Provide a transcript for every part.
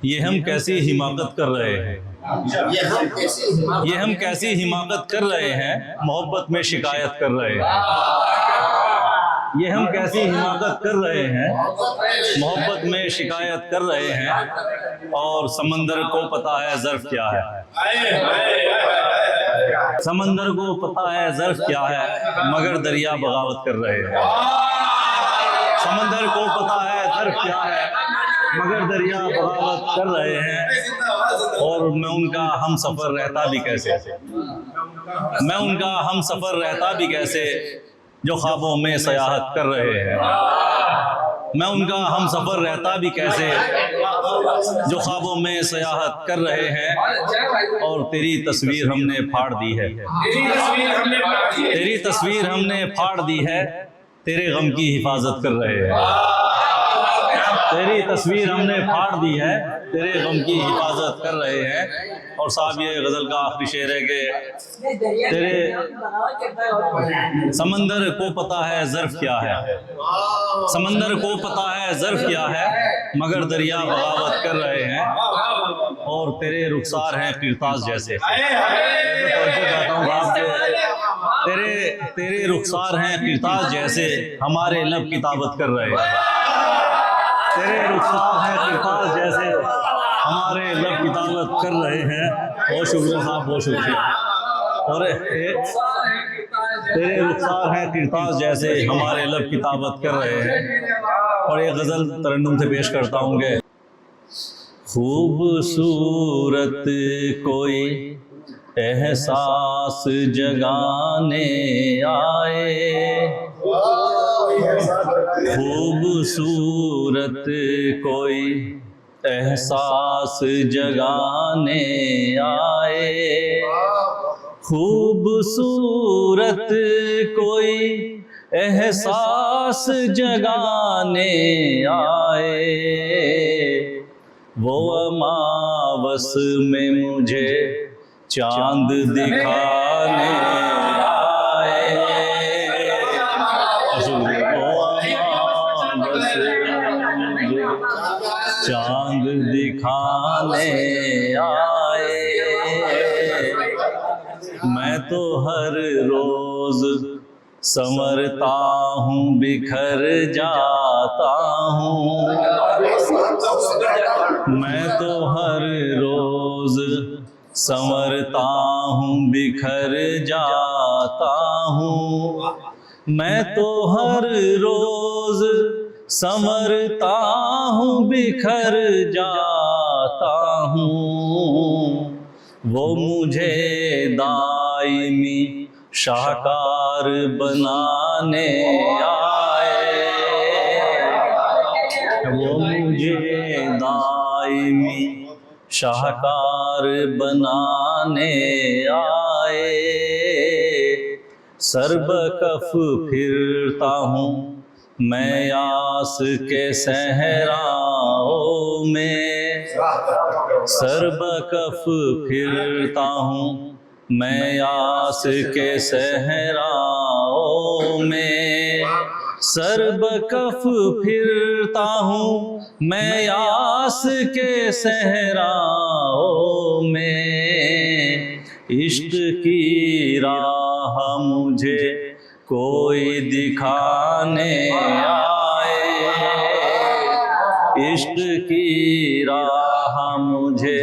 ये हम कैसी हिमाकत कर रहे हैं, ये हम कैसी हिमाकत कर रहे हैं, मोहब्बत में शिकायत कर रहे हैं। ये हम कैसी हिमाकत कर रहे हैं, मोहब्बत में शिकायत कर रहे हैं। और समंदर को पता है ज़र्फ क्या है, समंदर को पता है ज़र्फ क्या है, मगर दरिया बगावत कर रहे हैं। समंदर को पता है ज़र्फ क्या है, मगर दरिया बगावत कर रहे हैं। और मैं उनका हम सफ़र रहता भी कैसे, मैं उनका हम सफ़र रहता भी कैसे, जो ख्वाबों में सयाहत कर रहे हैं। मैं उनका हम सफ़र रहता भी कैसे, जो ख्वाबों में सयाहत कर रहे हैं। और तेरी तस्वीर हमने फाड़ दी है, तेरी तस्वीर हमने फाड़ दी है, तेरे गम की हिफाजत कर रहे हैं। तेरी तस्वीर हमने फाड़ दी है, तेरे गम की हिफाजत कर रहे हैं। और साहब ये गज़ल का आखिरी शेर है कि तेरे समंदर को पता है ज़र्फ क्या है, समंदर को पता है ज़र्फ क्या है, मगर दरिया बगावत कर रहे हैं। और तेरे रुखसार हैं किरतास जैसे, तेरे रुखसार हैं किरतास जैसे, हमारे लब किताबत कर रहे हैं। तेरे रुखसार हैं किरतास जैसे, हमारे लब किताबत कर रहे हैं। बहुत शुक्रिया साहब, बहुत शुक्रिया। और तेरे रुखसार हैं किरतास जैसे, हमारे लब किताबत कर रहे हैं। और एक गज़ल तरन्नुम से पेश करता हूँ कि खूबसूरत कोई एहसास जगाने आए, खूबसूरत कोई एहसास जगाने आए, खूबसूरत कोई एहसास जगाने आए। वो अमावस में मुझे चांद दिखाने आए, चांद दिखाने आए। मैं तो हर रोज संवरता हूँ, बिखर जाता हूँ। मैं तो हर रोज संवरता हूँ, बिखर जाता हूँ। मैं तो हर रोज संवरता हूँ, बिखर जाता हूँ। वो मुझे दायमी शाहकार बनाने आए, वो मुझे दायमी शाहकार बनाने आए। सरबकफ फिरता हूँ मैं आस के सहराओं में, सरबकफ फिरता हूँ मैं आस के सहराओं में। सरबकफ फिरता हूँ मैं आस के सहराओं में। इश्क की राह मुझे कोई दिखाने आए, इश्क की राह मुझे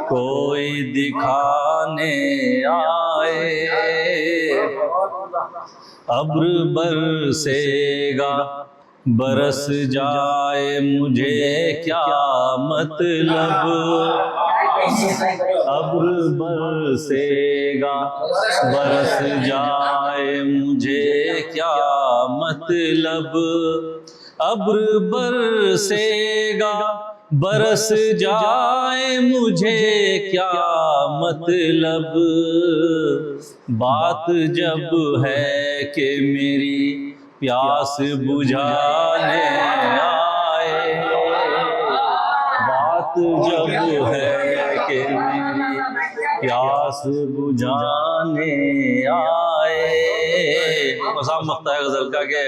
कोई दिखाने आए। अब्र बरसेगा बरस जाए, मुझे क्या मतलब। अब्र बरसेगा बरस जाए, मुझे क्या मतलब। अब्र बरसेगा बरस जाए, मुझे क्या मतलब। बात जब है कि मेरी प्यास बुझाने आए, बात जब है कि मेरी प्यास बुझाने आए। मसाम मख्ता है गज़ल का के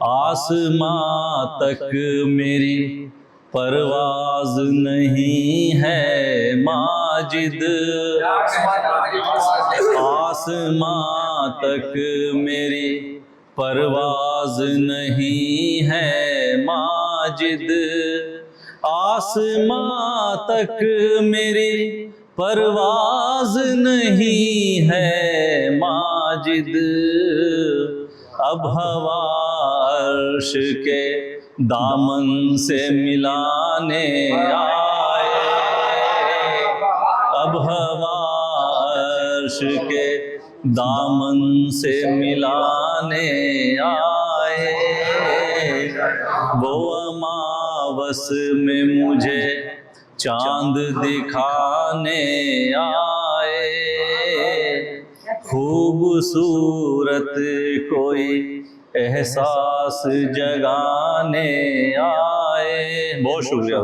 आसमां तक मेरी परवाज नहीं है माजिद, आसमां तक मेरी परवाज नहीं है माजिद, आसमां तक मेरी परवाज नहीं है माजिद। अब हवा अर्श के दामन से मिलाने आए, अब हवा अर्श के दामन से मिलाने आए, वो अमावस में मुझे चांद दिखाने आए, खूबसूरत कोई एहसास जगाने आए। बहुत शुक्रिया।